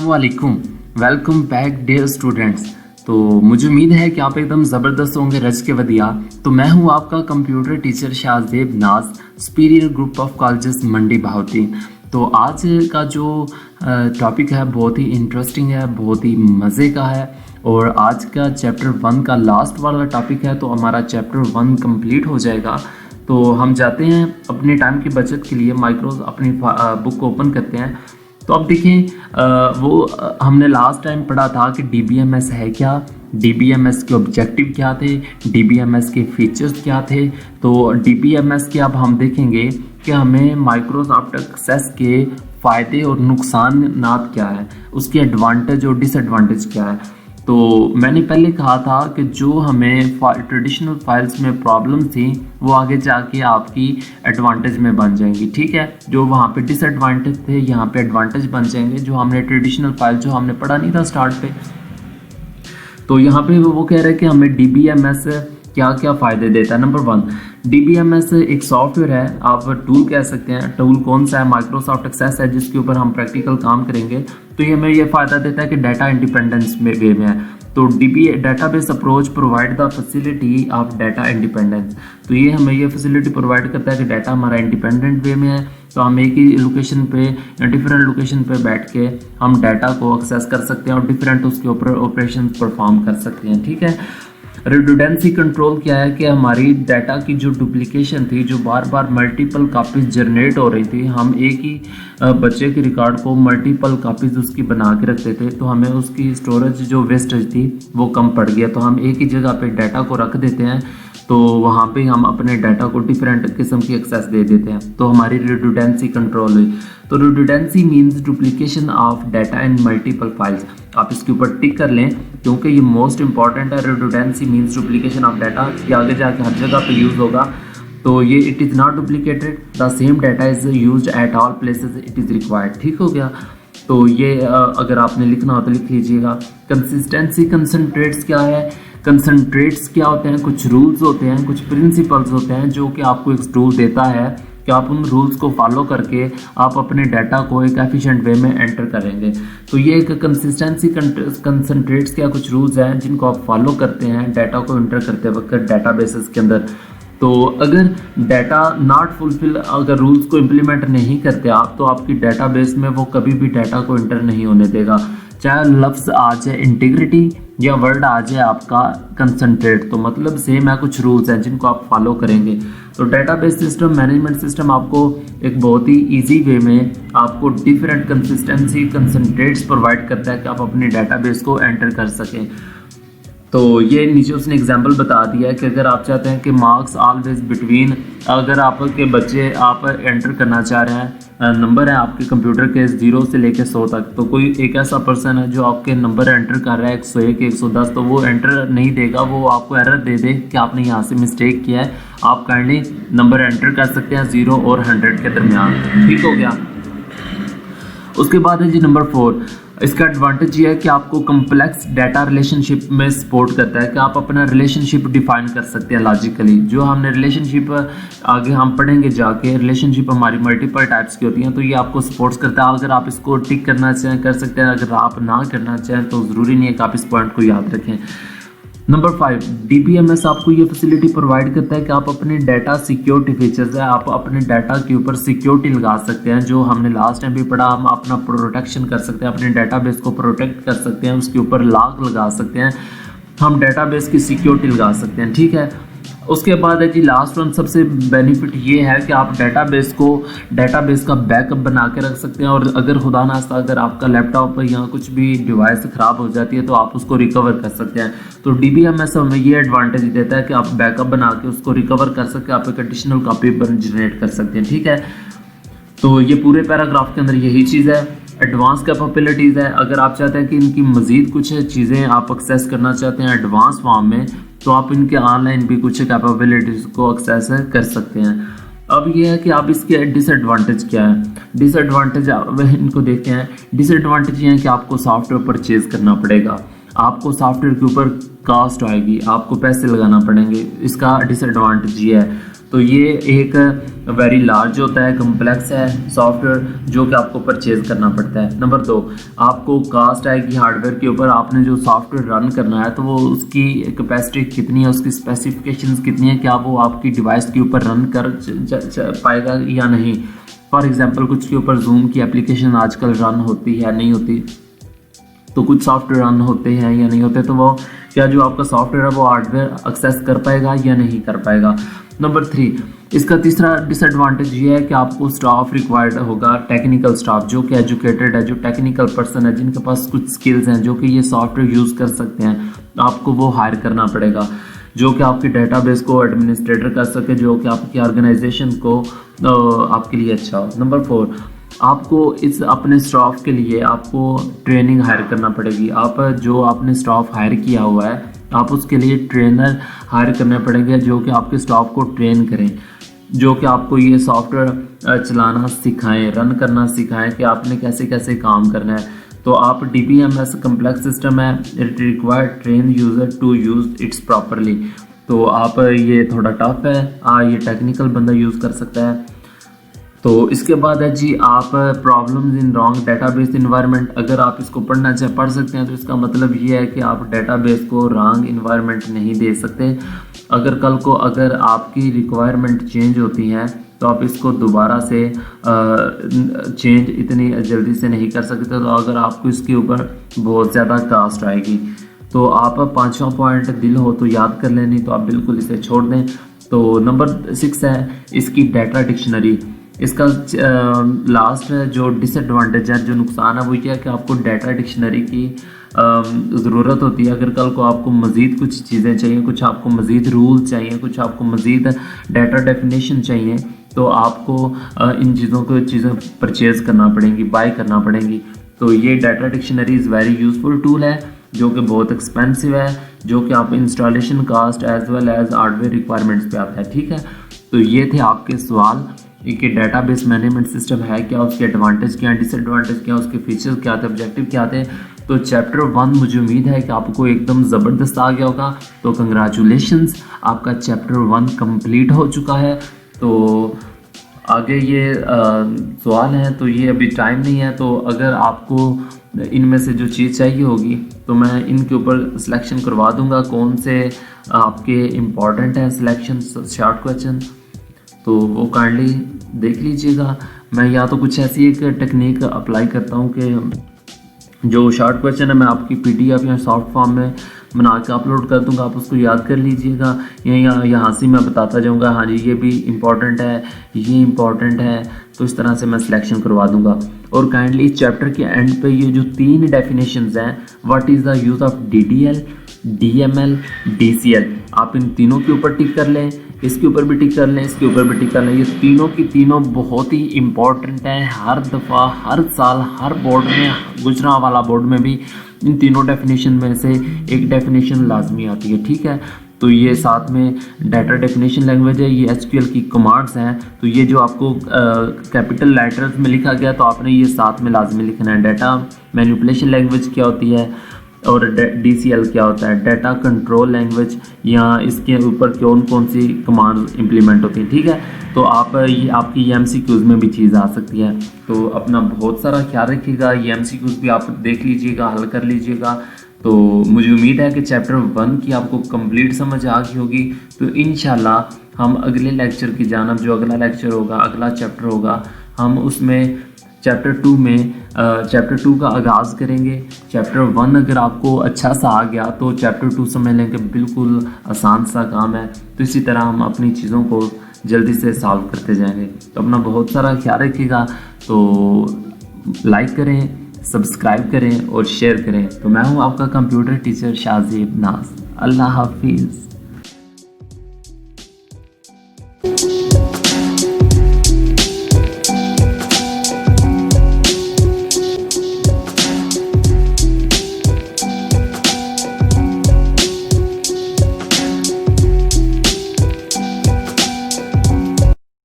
अस्सलामुअलैकुम। Welcome back dear students. तो मुझे उम्मीद है कि आप एकदम ज़बरदस्त होंगे रज के वदिया। तो मैं हूं आपका कंप्यूटर टीचर शाहजेब नाज, सुपीरियर ग्रुप ऑफ कॉलेजेस मंडी बहाउद्दीन। तो आज का जो टॉपिक है बहुत ही इंटरेस्टिंग है, बहुत ही मज़े का है और आज का चैप्टर 1 का लास्ट वाला टॉपिक है। तो हमारा चैप्टर 1 कंप्लीट हो जाएगा। तो हम जाते हैं अपने टाइम की बचत के लिए माइक्रोस अपनी बुक को ओपन करते हैं। तो अब देखें हमने लास्ट टाइम पढ़ा था कि DBMS है क्या, DBMS के ऑब्जेक्टिव क्या थे, DBMS के फीचर्स क्या थे। तो DBMS के अब हम देखेंगे कि हमें माइक्रोसॉफ्ट एक्सेस के फ़ायदे और नुकसान क्या है, उसके एडवांटेज और डिसएडवांटेज क्या है। तो मैंने पहले कहा था कि जो हमें ट्रेडिशनल फाइल्स में प्रॉब्लम थी वो आगे जाके आपकी एडवांटेज में बन जाएंगी, ठीक है। जो वहाँ पे डिसएडवांटेज थे यहाँ पे एडवांटेज बन जाएंगे, जो हमने ट्रेडिशनल फाइल जो हमने पढ़ा नहीं था स्टार्ट पे। तो यहाँ पे वो कह रहे हैं कि हमें DBMS क्या क्या फ़ायदे देता है। नंबर 1, DBMS एक सॉफ्टवेयर है, आप टूल कह सकते हैं। टूल कौन सा है? माइक्रोसॉफ्ट एक्सेस है, जिसके ऊपर हम प्रैक्टिकल काम करेंगे। तो ये हमें ये फ़ायदा देता है कि डाटा इंडिपेंडेंस में वे में है। तो database approach provide the facility of data independence. तो ये हमें ये फैसिलिटी प्रोवाइड करता है कि डाटा हमारा इंडिपेंडेंट वे में है। तो हम एक ही लोकेशन पे या डिफरेंट लोकेशन पे बैठ के हम डाटा को एक्सेस कर सकते हैं और डिफरेंट उसके ऊपर ऑपरेशन परफॉर्म कर सकते हैं, ठीक है। रिडंडेंसी कंट्रोल क्या है कि हमारी डाटा की जो डुप्लीकेशन थी, जो बार बार मल्टीपल कापीज जनरेट हो रही थी, हम एक ही बच्चे के रिकॉर्ड को मल्टीपल कापीज उसकी बना के रखते थे, तो हमें उसकी स्टोरेज जो वेस्टेज थी वो कम पड़ गया। तो हम एक ही जगह पे डाटा को रख देते हैं, तो वहाँ पे हम अपने डाटा को डिफरेंट किस्म की एक्सेस दे देते हैं। तो हमारी रिडंडेंसी कंट्रोल हुई। तो redundancy means duplication of data in multiple files. आप इसके ऊपर टिक कर लें क्योंकि ये मोस्ट इंपॉर्टेंट है। Redundancy means duplication of data, ये आगे जाके हर जगह पे यूज होगा। तो ये it is not duplicated, the same data is used at all places it is required, ठीक हो गया। तो ये अगर आपने लिखना हो तो लिख लीजिएगा। कंसिस्टेंसी कंसंट्रेट्स क्या है? कंसंट्रेट्स क्या होते हैं? कुछ रूल्स होते हैं, कुछ प्रिंसिपल्स होते हैं जो कि आपको एक टूल देता है कि आप उन रूल्स को फॉलो करके आप अपने डाटा को एक एफिशिएंट वे में एंटर करेंगे। तो ये एक कंसिस्टेंसी कंसंट्रेट्स क्या कुछ रूल्स हैं जिनको आप फॉलो करते हैं डाटा को एंटर करते वक्त डाटाबेसेस के अंदर। तो अगर डाटा नॉट फुलफिल, अगर रूल्स को इम्प्लीमेंट नहीं करते आप, तो आपकी डाटाबेस में वो कभी भी डाटा को एंटर नहीं होने देगा। चाहे लफ्ज़ आ जाए इंटीग्रिटी या वर्ड आ जाए आपका कंसंट्रेट, तो मतलब सेम है, कुछ रूल्स हैं जिनको आप फॉलो करेंगे। तो डेटाबेस सिस्टम मैनेजमेंट सिस्टम आपको एक बहुत ही इजी वे में आपको डिफरेंट कंसिस्टेंसी कंसंट्रेट्स प्रोवाइड करता है कि आप अपने डेटाबेस को एंटर कर सकें। तो ये नीचे उसने एग्जांपल बता दिया है कि अगर आप चाहते हैं कि मार्क्स ऑलवेज बिटवीन, अगर आपके बच्चे आप एंटर करना चाह रहे हैं, नंबर है आपके कंप्यूटर के 0 से लेकर 100 तक, तो कोई एक ऐसा पर्सन है जो आपके नंबर एंटर कर रहा है 101 110, तो वो एंटर नहीं देगा, वो आपको एरर दे दे कि आपने यहाँ से मिस्टेक किया है, आप काइंडली नंबर एंटर कर सकते हैं 0 और 100 के दरमियान, ठीक हो गया। उसके बाद है जी नंबर 4, इसका एडवांटेज ये है कि आपको कम्प्लेक्स डाटा रिलेशनशिप में सपोर्ट करता है कि आप अपना रिलेशनशिप डिफाइन कर सकते हैं लॉजिकली। जो हमने रिलेशनशिप आगे हम पढ़ेंगे जाके, रिलेशनशिप हमारी मल्टीपल टाइप्स की होती हैं, तो ये आपको सपोर्ट करता है। अगर आप इसको टिक करना चाहें कर सकते हैं, अगर आप ना करना चाहें तो ज़रूरी नहीं है कि आप इस पॉइंट को याद रखें। नंबर 5, DBMS आपको ये फैसिलिटी प्रोवाइड करता है कि आप अपने डाटा सिक्योरिटी फीचर्स है, आप अपने डाटा के ऊपर सिक्योरिटी लगा सकते हैं। जो हमने लास्ट टाइम भी पढ़ा, हम अपना प्रोटेक्शन कर सकते हैं, अपने डाटाबेस को प्रोटेक्ट कर सकते हैं, उसके ऊपर लॉक लगा सकते हैं, हम डाटाबेस की सिक्योरिटी लगा सकते हैं, ठीक है। उसके बाद है जी लास्ट वन, सबसे बेनिफिट ये है कि आप डाटाबेस का बैकअप बना के रख सकते हैं, और अगर खुदा ना खास्ता अगर आपका लैपटॉप या कुछ भी डिवाइस ख़राब हो जाती है तो आप उसको रिकवर कर सकते हैं। तो DBMS हमें ये एडवांटेज देता है कि आप बैकअप बना के उसको रिकवर कर सकते हैं, आप एक एडिशनल कॉपी जनरेट कर सकते हैं, ठीक है। तो ये पूरे पैराग्राफ के अंदर यही चीज़ है। एडवांस कैपेबिलिटीज़ है, अगर आप चाहते हैं कि इनकी मज़ीद कुछ चीज़ें आप एक्सेस करना चाहते हैं एडवांस फॉर्म में, तो आप इनके ऑनलाइन भी कुछ कैपेबिलिटीज़ को एक्सेस कर सकते हैं। अब ये है कि आप इसके डिसएडवांटेज क्या है। डिसएडवांटेज इनको देखते हैं। डिसएडवांटेज ये है कि आपको सॉफ्टवेयर परचेज करना पड़ेगा, आपको सॉफ्टवेयर के ऊपर कास्ट आएगी, आपको पैसे लगाना पड़ेंगे, इसका डिसएडवांटेज ये है। तो ये एक वेरी लार्ज होता है, कम्प्लेक्स है सॉफ्टवेयर जो कि आपको परचेज करना पड़ता है। नंबर 2, आपको कास्ट आएगी हार्डवेयर के ऊपर। आपने जो सॉफ्टवेयर रन करना है तो वो उसकी कैपेसिटी कितनी है, उसकी स्पेसिफिकेशंस कितनी है, क्या वो आपकी डिवाइस के ऊपर रन कर पाएगा या नहीं। फॉर एग्जांपल कुछ के ऊपर जूम की एप्लीकेशन आजकल रन होती है नहीं होती, तो कुछ सॉफ्टवेयर रन होते हैं या नहीं होते, तो वो क्या जो आपका सॉफ्टवेयर है वो हार्डवेयर एक्सेस कर पाएगा या नहीं कर पाएगा। नंबर 3, इसका तीसरा डिसएडवांटेज ये है कि आपको स्टाफ रिक्वायर्ड होगा, टेक्निकल स्टाफ जो कि एजुकेटेड है, जो टेक्निकल पर्सन है, जिनके पास कुछ स्किल्स हैं, जो कि ये सॉफ्टवेयर यूज़ कर सकते हैं, आपको वो हायर करना पड़ेगा, जो कि आपके डेटाबेस को एडमिनिस्ट्रेटर कर सके, जो कि आपकी ऑर्गेनाइजेशन को आपके लिए अच्छा हो। नंबर 4, आपको इस अपने स्टाफ के लिए आपको ट्रेनिंग हायर करना पड़ेगी। आप जो आपने स्टाफ हायर किया हुआ है आप उसके लिए ट्रेनर हायर करने पड़ेंगे जो कि आपके स्टाफ को ट्रेन करें, जो कि आपको ये सॉफ्टवेयर चलाना सिखाएं, रन करना सिखाएं कि आपने कैसे कैसे काम करना है। तो आप DBMS कम्प्लेक्स सिस्टम है, it require train user to use its properly. तो आप ये थोड़ा टफ है, ये टेक्निकल बंदा यूज़ कर सकता है। तो इसके बाद है जी आप problems in wrong database environment. अगर आप इसको पढ़ना चाहे पढ़ सकते हैं, तो इसका मतलब ये है कि आप डेटाबेस को रॉन्ग इन्वायरमेंट नहीं दे सकते। अगर कल को अगर आपकी रिक्वायरमेंट चेंज होती है तो आप इसको दोबारा से चेंज इतनी जल्दी से नहीं कर सकते। तो अगर आपको इसके ऊपर बहुत ज़्यादा कास्ट आएगी तो आप 5वां पॉइंट दिल हो तो याद कर लें, नहीं तो आप बिल्कुल इसे छोड़ दें। तो नंबर 6 है इसकी डाटा डिक्शनरी। इसका लास्ट जो डिसएडवांटेज है, जो नुकसान है वो ये है कि आपको डाटा डिक्शनरी की ज़रूरत होती है। अगर कल को आपको मज़ीद कुछ चीज़ें चाहिए, कुछ आपको मज़ीद रूल चाहिए, कुछ आपको मज़ीद डाटा डेफिनेशन चाहिए, तो आपको इन चीज़ें परचेज़ करना पड़ेंगी, बाय करना पड़ेंगी। तो ये data dictionary is very useful tool है जो कि बहुत एक्सपेंसिव है, जो कि आप installation cost as well as hardware requirements पे आता है। ठीक है, तो ये थे आपके सवाल कि डेटाबेस मैनेजमेंट सिस्टम है क्या, उसके एडवांटेज क्या, डिसएडवांटेज क्या, उसके फीचर्स क्या थे, ऑब्जेक्टिव क्या थे। तो चैप्टर 1 मुझे उम्मीद है कि आपको एकदम ज़बरदस्त आ गया होगा। तो कंग्रेचुलेशंस, आपका चैप्टर 1 कंप्लीट हो चुका है। तो आगे ये सवाल हैं, तो ये अभी टाइम नहीं है, तो अगर आपको इनमें से जो चीज़ चाहिए होगी तो मैं इनके ऊपर सिलेक्शन करवा दूंगा, कौन से आपके इम्पॉर्टेंट हैं सिलेक्शन शॉर्ट क्वेश्चन, तो वो काइंडली देख लीजिएगा। मैं या तो कुछ ऐसी एक टेक्निक अप्लाई करता हूँ कि जो शॉर्ट क्वेश्चन है मैं आपकी PDF या सॉफ्ट फॉर्म में बना के अपलोड कर दूंगा, आप उसको याद कर लीजिएगा। यहाँ से मैं बताता जाऊँगा, हाँ जी ये भी इम्पॉर्टेंट है, ये इम्पॉर्टेंट है, तो इस तरह से मैं सिलेक्शन करवा दूंगा। और काइंडली चैप्टर के एंड पे ये जो 3 डेफिनेशंस हैं, what is the use of DDL, DML, DCL, आप इन तीनों के ऊपर टिक कर लें, इसके ऊपर भी टिक कर लें, इसके ऊपर भी टिक कर लें। ये तीनों की तीनों बहुत ही इम्पॉर्टेंट हैं, हर दफ़ा हर साल हर बोर्ड में, गुजरात वाला बोर्ड में भी इन तीनों डेफिनेशन में से एक डेफिनेशन लाजमी आती है। ठीक है, तो ये साथ में डाटा डेफिनेशन लैंग्वेज है, ये SQL की कमांड्स हैं। तो ये जो आपको कैपिटल लेटर्स में लिखा गया तो आपने ये साथ में लाजमी लिखना है। डाटा मैनिपुलेशन लैंग्वेज क्या होती है और DCL क्या होता है, डाटा कंट्रोल लैंग्वेज, या इसके ऊपर कौन कौन सी कमांड इंप्लीमेंट होती हैं। ठीक है, तो आप ये आपकी MCQs में भी चीज़ आ सकती है। तो अपना बहुत सारा ख्याल रखिएगा, ये MCQs भी आप देख लीजिएगा, हल कर लीजिएगा। तो मुझे उम्मीद है कि चैप्टर 1 की आपको कंप्लीट समझ आ गई होगी। तो इंशाल्लाह हम अगले लेक्चर की जानब, जो अगला लेक्चर होगा, अगला चैप्टर होगा, हम उसमें चैप्टर 2 में चैप्टर 2 का आगाज़ करेंगे। चैप्टर 1 अगर आपको अच्छा सा आ गया तो चैप्टर 2 समझ लें कि बिल्कुल आसान सा काम है। तो इसी तरह हम अपनी चीज़ों को जल्दी से सॉल्व करते जाएंगे। तो अपना बहुत सारा ख्याल रखिएगा। तो लाइक करें, सब्सक्राइब करें और शेयर करें। तो मैं हूं आपका कंप्यूटर टीचर शाहज़ेब नाज। अल्लाह हाफिज़।